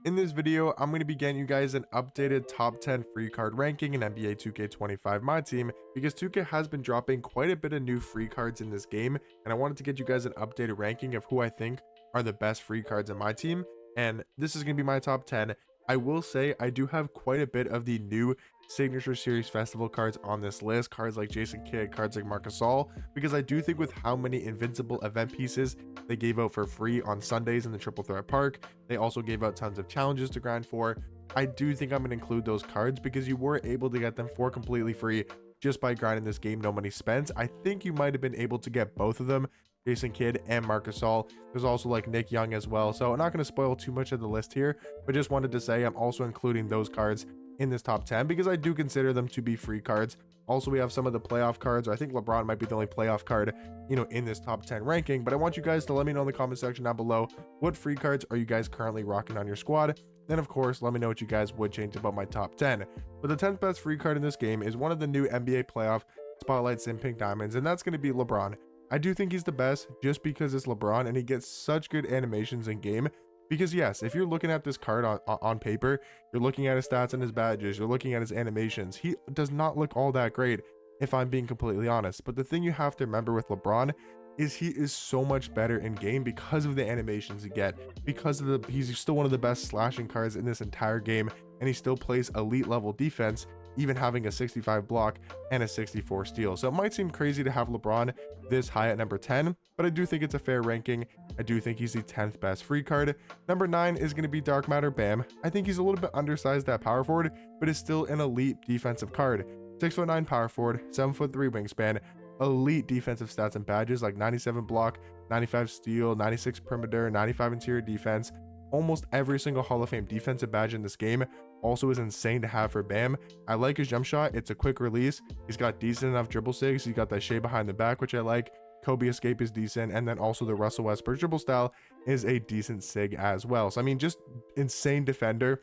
In this video, I'm going to be getting you guys an updated top 10 free card ranking in NBA 2K25 My Team because 2K has been dropping quite a bit of new free cards in this game, and I wanted to get you guys an updated ranking of who I think are the best free cards in my team, and this is going to be my top 10. I will say I do have quite a bit of the new Signature Series Festival cards on this list, cards like Jason Kidd, cards like Marc Gasol, because I do think with how many Invincible event pieces they gave out for free on Sundays in the Triple Threat Park, they also gave out tons of challenges to grind for. I do think I'm going to include those cards because you were able to get them for completely free just by grinding this game, no money spent. I think you might have been able to get both of them, Jason Kidd and Marc Gasol. There's also like Nick Young as well, so I'm not going to spoil too much of the list here, but just wanted to say I'm also including those cards in this top 10 because I do consider them to be free cards. Also, we have some of the playoff cards. I think LeBron might be the only playoff card, in this top 10 ranking, but I want you guys to let me know in the comment section down below what free cards are you guys currently rocking on your squad. Then of course, let me know what you guys would change about my top 10. But the 10th best free card in this game is one of the new NBA playoff spotlights in pink diamonds, and that's going to be LeBron. I do think he's the best just because it's LeBron and he gets such good animations in game. Because yes, if you're looking at this card on paper, you're looking at his stats and his badges, you're looking at his animations, he does not look all that great, if I'm being completely honest. But the thing you have to remember with LeBron is he is so much better in game because of the animations you get, because of he's still one of the best slashing cards in this entire game, and he still plays elite level defense, even having a 65 block and a 64 steal. So it might seem crazy to have LeBron this high at number 10, but I do think it's a fair ranking. I do think he's the 10th best free card. Number 9 is going to be Dark Matter Bam. I think he's a little bit undersized at power forward, but is still an elite defensive card. 6'9" power forward, 7'3" wingspan, elite defensive stats and badges like 97 block, 95 steal, 96 perimeter, 95 interior defense. Almost every single Hall of Fame defensive badge in this game also is insane to have for Bam. I like his jump shot. It's a quick release. He's got decent enough dribble sigs. He's got that shade behind the back, which I like. Kobe escape is decent, and then also the Russell Westbrook dribble style is a decent sig as well. So I mean, just insane defender.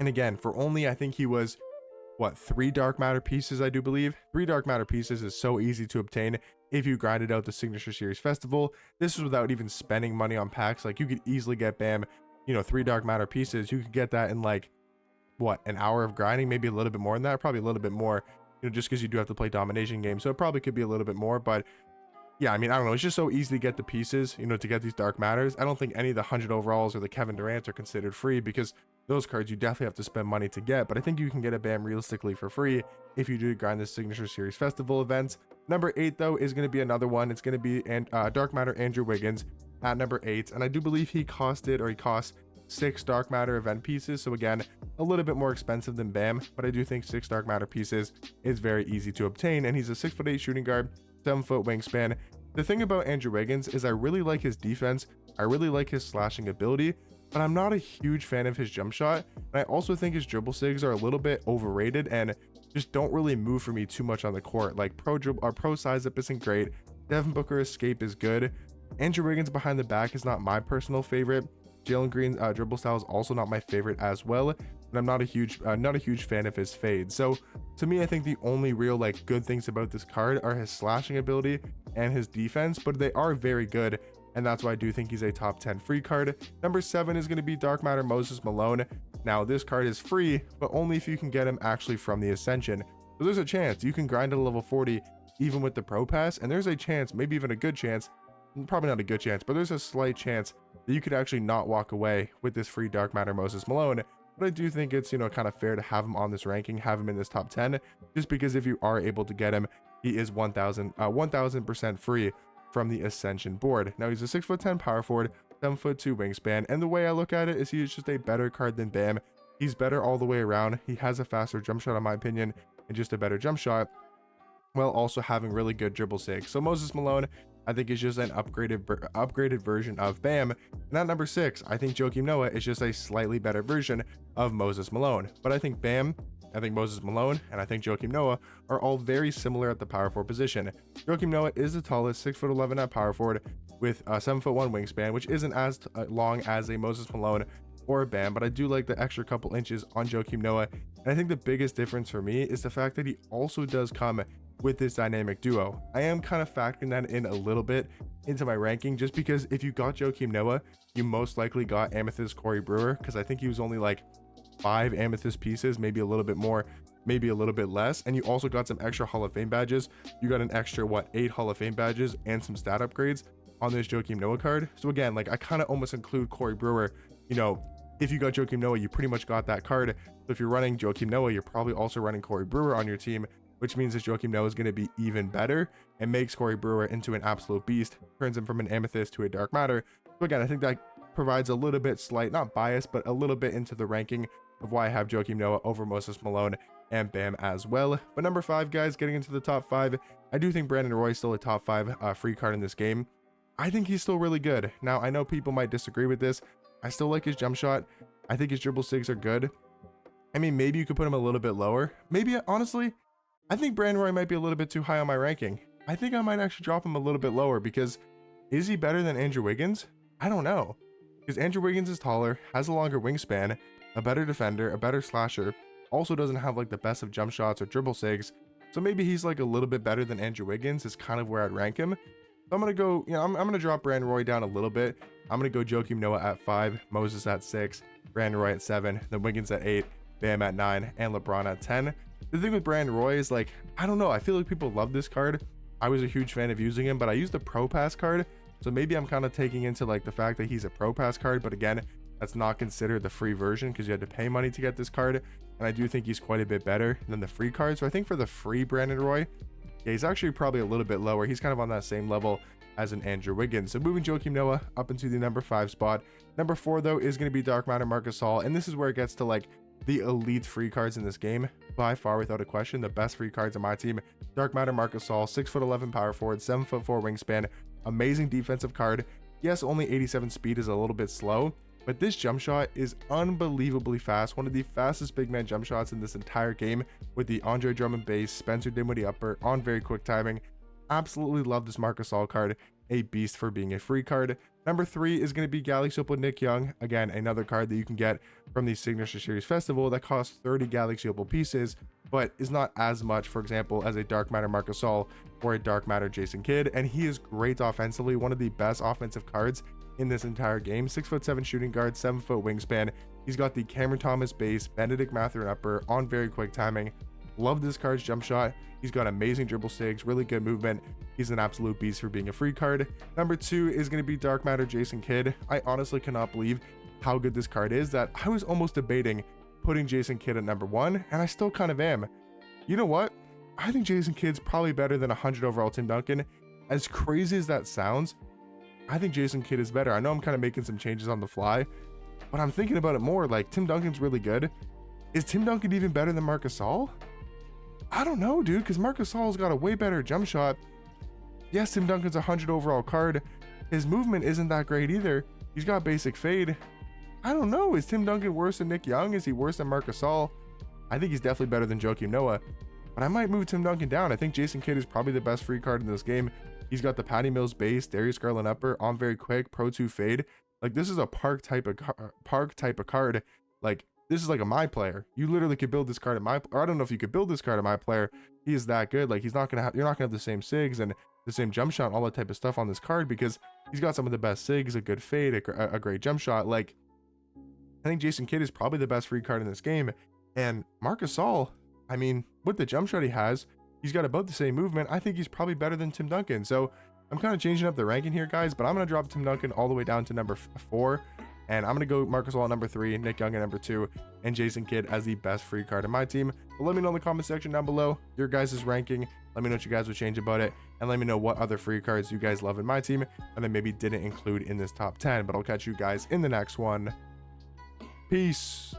And again, for only, I think he was what, 3 dark matter pieces, I do believe. 3 dark matter pieces is so easy to obtain if you grinded out the Signature Series Festival. This is without even spending money on packs. Like, you could easily get Bam, 3 dark matter pieces. You could get that in like what, an hour of grinding, maybe a little bit more than that, probably a little bit more, just because you do have to play domination games, so it probably could be a little bit more. But yeah, I mean, I don't know, it's just so easy to get the pieces, to get these dark matters. I don't think any of the 100 overalls or the Kevin Durant are considered free because those cards you definitely have to spend money to get, but I think you can get a Bam realistically for free if you do grind the Signature Series Festival events. Number 8 though is going to be another one. It's going to be dark matter Andrew Wiggins at number 8, and I do believe he costs 6 dark matter event pieces, so again, a little bit more expensive than Bam, but I do think 6 dark matter pieces is very easy to obtain, and he's a 6'8" shooting guard, 7-foot wingspan. The thing about Andrew Wiggins is I really like his defense, I really like his slashing ability, but I'm not a huge fan of his jump shot, and I also think his dribble sigs are a little bit overrated and just don't really move for me too much on the court. Like pro size up isn't great, Devin Booker escape is good, Andrew Wiggins behind the back is not my personal favorite, Jalen Green's dribble style is also not my favorite as well, and I'm not a huge fan of his fade. So to me, I think the only real good things about this card are his slashing ability and his defense, but they are very good, and that's why I do think he's a top 10 free card. Number 7 is going to be Dark Matter Moses Malone. Now this card is free, but only if you can get him actually from the Ascension. So there's a chance you can grind to level 40 even with the Pro Pass, and there's a chance, maybe even a good chance, probably not a good chance, but there's a slight chance that you could actually not walk away with this free Dark Matter Moses Malone. But I do think it's, kind of fair to have him on this ranking, have him in this top 10, just because if you are able to get him, he is 1000% free from the Ascension board. Now he's a 6'10" power forward, 7'2" wingspan, and the way I look at it is he is just a better card than Bam. He's better all the way around. He has a faster jump shot in my opinion, and just a better jump shot, while also having really good dribble sig. So Moses Malone, I think, is just an upgraded version of Bam. And at number 6, I think Joakim Noah is just a slightly better version of Moses Malone. But I think Bam, I think Moses Malone, and I think Joakim Noah are all very similar at the power forward position. Joakim Noah is the tallest, 6'11" at power forward with a 7'1" wingspan, which isn't as long as a Moses Malone or a Bam, but I do like the extra couple inches on Joakim Noah. And I think the biggest difference for me is the fact that he also does come with this dynamic duo. I am kind of factoring that in a little bit into my ranking, just because if you got Joakim Noah, you most likely got Amethyst Corey Brewer, because I think he was only like 5 Amethyst pieces, maybe a little bit more, maybe a little bit less. And you also got some extra Hall of Fame badges. You got an extra 8 Hall of Fame badges and some stat upgrades on this Joakim Noah card. So again, like I kind of almost include Corey Brewer. You know, if you got Joakim Noah, you pretty much got that card. So if you're running Joakim Noah, you're probably also running Corey Brewer on your team, which means that Joakim Noah is going to be even better and makes Corey Brewer into an absolute beast, turns him from an Amethyst to a Dark Matter. So again, I think that provides a little bit slight, not bias, but a little bit into the ranking of why I have Joakim Noah over Moses Malone and Bam as well. But number 5, guys, getting into the top 5, I do think Brandon Roy is still a top 5 free card in this game. I think he's still really good. Now, I know people might disagree with this. I still like his jump shot. I think his dribble sigs are good. I mean, maybe you could put him a little bit lower. Maybe, honestly, I think Brandon Roy might be a little bit too high on my ranking. I think I might actually drop him a little bit lower, because is he better than Andrew Wiggins? I don't know. Because Andrew Wiggins is taller, has a longer wingspan, a better defender, a better slasher, also doesn't have like the best of jump shots or dribble sigs. So maybe he's like a little bit better than Andrew Wiggins is kind of where I'd rank him. So I'm going to go, you know, I'm going to drop Brandon Roy down a little bit. I'm going to go Joakim Noah at 5, Moses at 6, Brandon Roy at 7, then Wiggins at 8, Bam at 9, and LeBron at 10. The thing with Brandon Roy is like, I don't know, I feel like people love this card. I was a huge fan of using him, but I used the Pro Pass card. So maybe I'm kind of taking into like the fact that he's a Pro Pass card, but again, that's not considered the free version because you had to pay money to get this card. And I do think he's quite a bit better than the free card. So I think for the free Brandon Roy, yeah, he's actually probably a little bit lower. He's kind of on that same level as an Andrew Wiggins. So moving Joakim Noah up into the number 5 spot. Number 4 though is going to be Dark Matter Marc Gasol, and this is where it gets to like the elite free cards in this game. By far, without a question, the best free cards on my team. Dark Matter Marc Gasol, 6'11" power forward, 7'4" wingspan, amazing defensive card. Yes, only 87 speed is a little bit slow, but this jump shot is unbelievably fast. One of the fastest big man jump shots in this entire game, with the Andre Drummond base, Spencer Dinwiddie upper on very quick timing. Absolutely love this Marc Gasol card. A beast for being a free card. Number 3 is going to be Galaxy Opal Nick Young. Again, another card that you can get from the Signature Series Festival that costs 30 Galaxy Opal pieces, but is not as much, for example, as a Dark Matter Marc Gasol or a Dark Matter Jason Kidd. And he is great offensively, one of the best offensive cards in this entire game. 6'7" shooting guard, 7-foot wingspan. He's got the Cameron Thomas base, Benedict Mathurin upper on very quick timing. Love this card's jump shot. He's got amazing dribble sigs, really good movement. He's an absolute beast for being a free card. Number 2 is going to be Dark Matter Jason Kidd. I honestly cannot believe how good this card is that I was almost debating putting Jason Kidd at number 1, and I still kind of am. You know what? I think Jason Kidd's probably better than 100 overall Tim Duncan. As crazy as that sounds, I think Jason Kidd is better. I know I'm kind of making some changes on the fly, but I'm thinking about it more. Like, Tim Duncan's really good. Is Tim Duncan even better than Marc Gasol? I don't know, dude, because Marc Gasol's got a way better jump shot. Yes, Tim Duncan's a 100 overall card. His movement isn't that great either. He's got basic fade. I don't know. Is Tim Duncan worse than Nick Young? Is he worse than Marc Gasol? I think he's definitely better than Joakim Noah, but I might move Tim Duncan down. I think Jason Kidd is probably the best free card in this game. He's got the Patty Mills base, Darius Garland upper, on very quick, Pro 2 fade. Like, this is a park type of card. Like, this is like a My Player. You literally could build this card at My, or I don't know if you could build this card at My Player. He is that good. Like, he's not gonna have, you're not gonna have the same sigs and the same jump shot and all that type of stuff on this card, because he's got some of the best sigs, a good fade, a great jump shot. Like, I think Jason Kidd is probably the best free card in this game. And Marc Gasol, I mean, with the jump shot he has, he's got about the same movement. I think he's probably better than Tim Duncan. So I'm kind of changing up the ranking here, guys, but I'm going to drop Tim Duncan all the way down to number 4. And I'm going to go Marc Gasol at number 3, Nick Young at number 2, and Jason Kidd as the best free card in my team. But let me know in the comment section down below your guys' ranking. Let me know what you guys would change about it. And let me know what other free cards you guys love in my team and then maybe didn't include in this top 10. But I'll catch you guys in the next one. Peace.